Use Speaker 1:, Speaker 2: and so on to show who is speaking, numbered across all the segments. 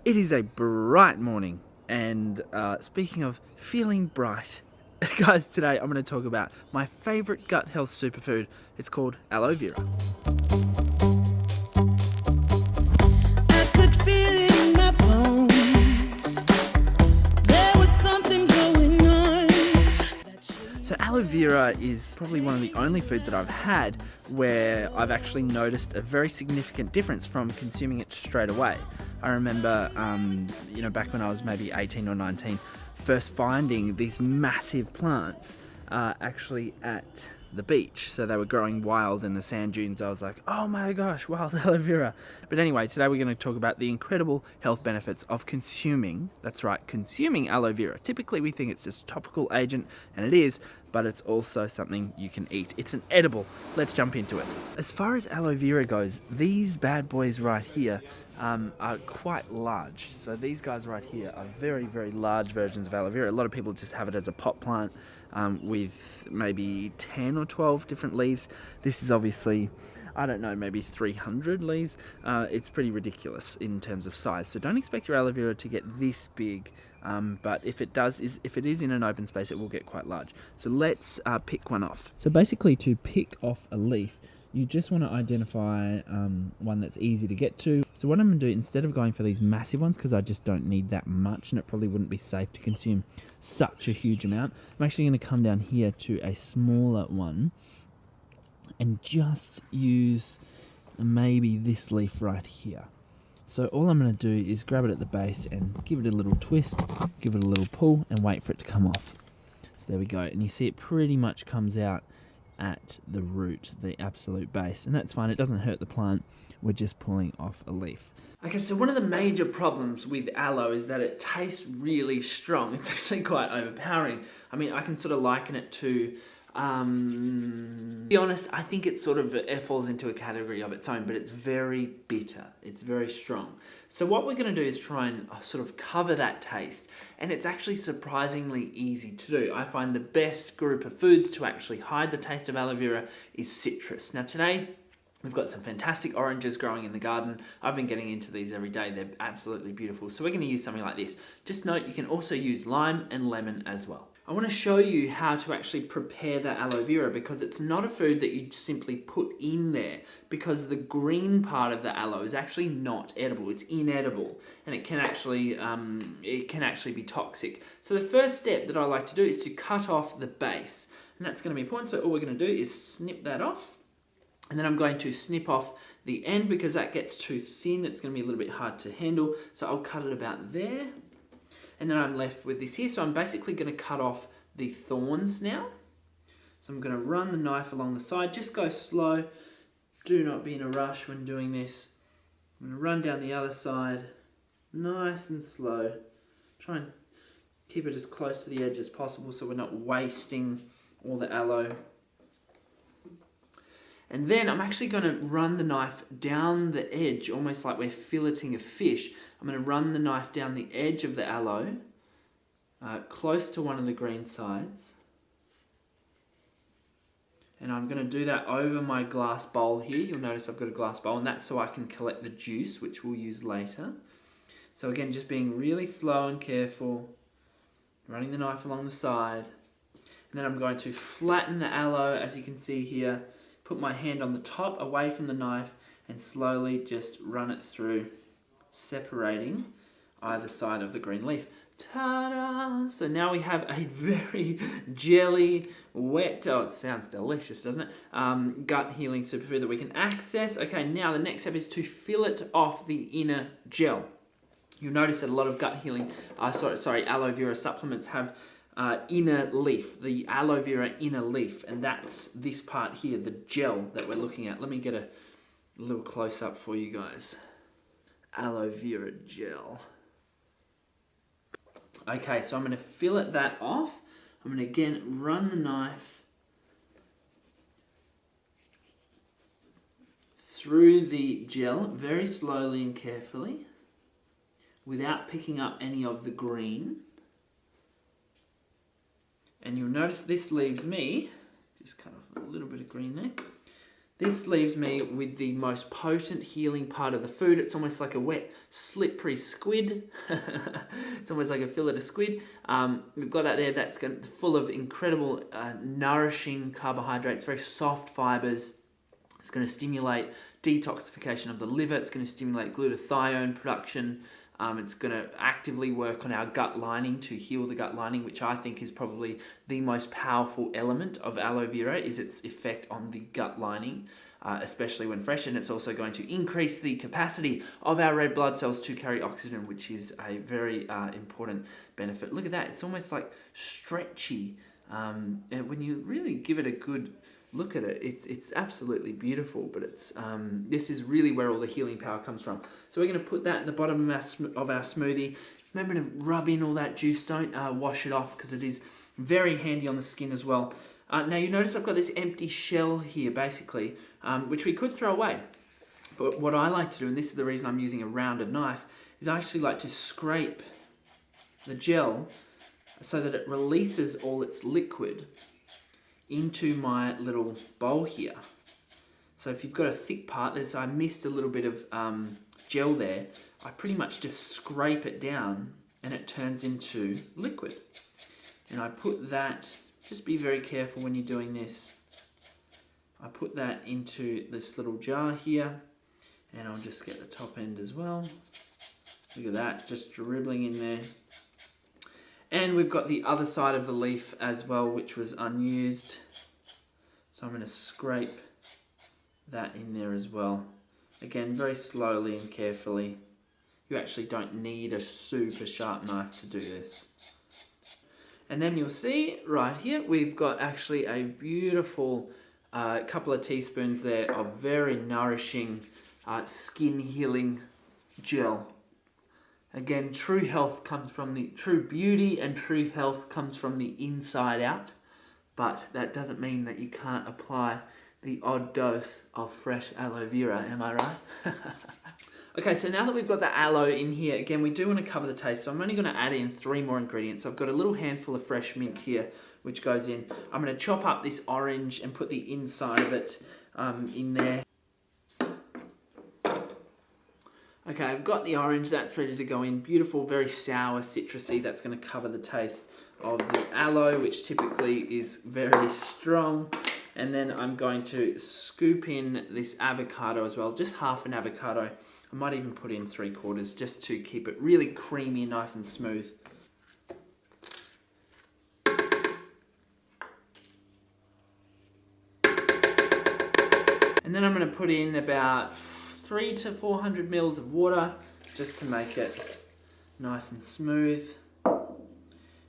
Speaker 1: It is a bright morning, and speaking of feeling bright, guys, today I'm going to talk about my favourite gut health superfood. It's called aloe vera.
Speaker 2: I could feel it in my bones. There was something going on.
Speaker 1: So aloe vera is probably one of the only foods that I've had where I've actually noticed a very significant difference from consuming it straight away. I remember, back when I was maybe 18 or 19, first finding these massive plants actually at the beach. So they were growing wild in the sand dunes. I was like, oh my gosh, wild aloe vera. But anyway, today we're going to talk about the incredible health benefits of consuming, that's right, consuming aloe vera. Typically we think it's just a topical agent, and it is, but it's also something you can eat. It's an edible. Let's jump into it. As far as aloe vera goes, these bad boys right here are quite large. So these guys right here are very, very large versions of aloe vera. A lot of people just have it as a pot plant with maybe 10 or 12 different leaves. This is obviously, I don't know, maybe 300 leaves. It's pretty ridiculous in terms of size. So don't expect your aloe vera to get this big. But if it is in an open space, it will get quite large. So let's pick one off. So basically, to pick off a leaf, you just want to identify one that's easy to get to. So what I'm going to do, instead of going for these massive ones, because I just don't need that much and it probably wouldn't be safe to consume such a huge amount, I'm actually going to come down here to a smaller one and just use maybe this leaf right here. So all I'm going to do is grab it at the base and give it a little twist, give it a little pull, and wait for it to come off. So there we go, and you see it pretty much comes out at the root, the absolute base, and that's fine, it doesn't hurt the plant, we're just pulling off a leaf. Okay, so one of the major problems with aloe is that it tastes really strong. It's actually quite overpowering. I mean, I can sort of liken it to, to be honest, I think it falls into a category of its own, but it's very bitter. It's very strong. So what we're going to do is try and sort of cover that taste, and it's actually surprisingly easy to do. I find the best group of foods to actually hide the taste of aloe vera is citrus. Now today, we've got some fantastic oranges growing in the garden. I've been getting into these every day. They're absolutely beautiful. So we're going to use something like this. Just note you can also use lime and lemon as well. I want to show you how to actually prepare the aloe vera, because it's not a food that you simply put in there, because the green part of the aloe is actually not edible. It's inedible, and it can actually be toxic. So the first step that I like to do is to cut off the base, and that's going to be important. So all we're going to do is snip that off, and then I'm going to snip off the end because that gets too thin. It's going to be a little bit hard to handle. So I'll cut it about there. And then I'm left with this here. So I'm basically going to cut off the thorns now. So I'm going to run the knife along the side. Just go slow. Do not be in a rush when doing this. I'm going to run down the other side. Nice and slow. Try and keep it as close to the edge as possible so we're not wasting all the aloe. And then I'm actually going to run the knife down the edge, almost like we're filleting a fish. I'm going to run the knife down the edge of the aloe, close to one of the green sides. And I'm going to do that over my glass bowl here. You'll notice I've got a glass bowl, and that's so I can collect the juice, which we'll use later. So again, just being really slow and careful, running the knife along the side. And then I'm going to flatten the aloe, as you can see here. Put my hand on the top, away from the knife, and slowly just run it through, separating either side of the green leaf. Ta-da! So now we have a very jelly, wet, oh, it sounds delicious, doesn't it? Gut healing superfood that we can access. Okay, now the next step is to fillet off the inner gel. You'll notice that a lot of gut healing, aloe vera supplements have inner leaf, the aloe vera inner leaf, and that's this part here, the gel that we're looking at. Let me get a little close up for you guys. Aloe vera gel. Okay, so I'm going to fillet that off. I'm going to again run the knife through the gel very slowly and carefully without picking up any of the green. And you'll notice this leaves me, just cut off a little bit of green there, This leaves me with the most potent healing part of the food. It's almost like a wet, slippery squid. It's almost like a fillet of squid. We've got that there that's full of incredible nourishing carbohydrates, very soft fibers. It's going to stimulate detoxification of the liver. It's going to stimulate glutathione production. It's going to actively work on our gut lining to heal the gut lining, which I think is probably the most powerful element of aloe vera, is its effect on the gut lining, especially when fresh. And it's also going to increase the capacity of our red blood cells to carry oxygen, which is a very important benefit. Look at that. It's almost like stretchy. And when you really give it a good look at it, it's absolutely beautiful, but it's this is really where all the healing power comes from. So we're going to put that in the bottom of our smoothie. Remember to rub in all that juice, don't wash it off, because it is very handy on the skin as well. Now you notice I've got this empty shell here basically, which we could throw away, but what I like to do, and this is the reason I'm using a rounded knife, is I actually like to scrape the gel so that it releases all its liquid into my little bowl here. So if you've got a thick part, I missed a little bit of gel there, I pretty much just scrape it down and it turns into liquid. And I put that, just be very careful when you're doing this, I put that into this little jar here, and I'll just get the top end as well. Look at that, just dribbling in there. And we've got the other side of the leaf as well, which was unused. So I'm going to scrape that in there as well. Again, very slowly and carefully. You actually don't need a super sharp knife to do this. And then you'll see right here, we've got actually a beautiful couple of teaspoons there of very nourishing skin healing gel. Again, true health comes from the true beauty, and true health comes from the inside out. But that doesn't mean that you can't apply the odd dose of fresh aloe vera, am I right? Okay, so now that we've got the aloe in here, again, we do want to cover the taste. So I'm only going to add in 3 more ingredients. I've got a little handful of fresh mint here, which goes in. I'm going to chop up this orange and put the inside of it in there. Okay, I've got the orange, that's ready to go in. Beautiful, very sour, citrusy. That's going to cover the taste of the aloe, which typically is very strong. And then I'm going to scoop in this avocado as well, just half an avocado. I might even put in 3/4 just to keep it really creamy and nice and smooth. And then I'm going to put in about 300 to 400 mils of water just to make it nice and smooth,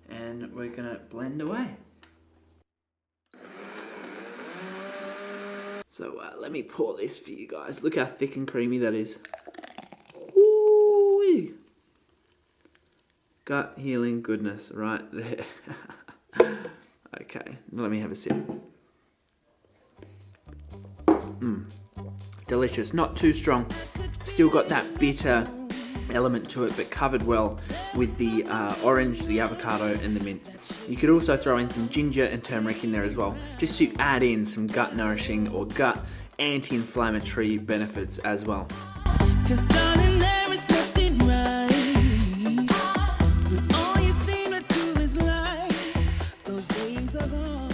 Speaker 1: and we're going to blend away. So let me pour this for you guys. Look how thick and creamy that is. Ooh-wee. Gut healing goodness right there. Okay, let me have a sip. Delicious, not too strong. Still got that bitter element to it, but covered well with the orange, the avocado, and the mint. You could also throw in some ginger and turmeric in there as well, just to add in some gut nourishing or gut anti-inflammatory benefits as well.
Speaker 2: 'Cause darling, there is nothing right when all you seem to do is lie. Those days are gone.